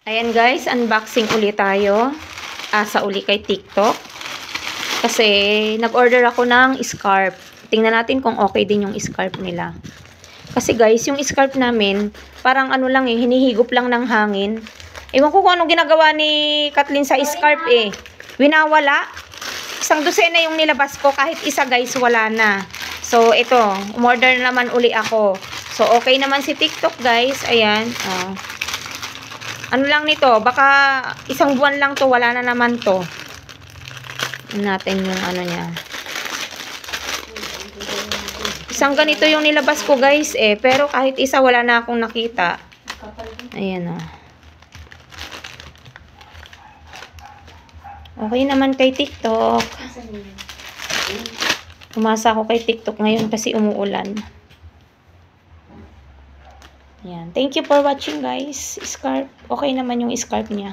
Ayan guys, unboxing ulit tayo. Asa uli kay TikTok. Kasi nag-order ako ng scarf. Tingnan natin kung okay din yung scarf nila. Kasi guys, yung scarf namin, parang ano lang hinihigop lang ng hangin. Ewan ko kung anong ginagawa ni Kathleen sa scarf eh. Winawala. Isang dosena yung nilabas ko. Kahit isa guys, wala na. So, ito. Umorder naman uli ako. So, okay naman si TikTok guys. Ayan. Ano lang nito, baka isang buwan lang to, wala na naman to. Natin yung ano niya. Isang ganito yung nilabas ko guys eh, pero kahit isa wala na akong nakita. Ayan o. Okay naman kay TikTok. Umasa ako kay TikTok ngayon kasi umuulan. Yan. Thank you for watching guys. Scarf. Okay naman yung scarf niya.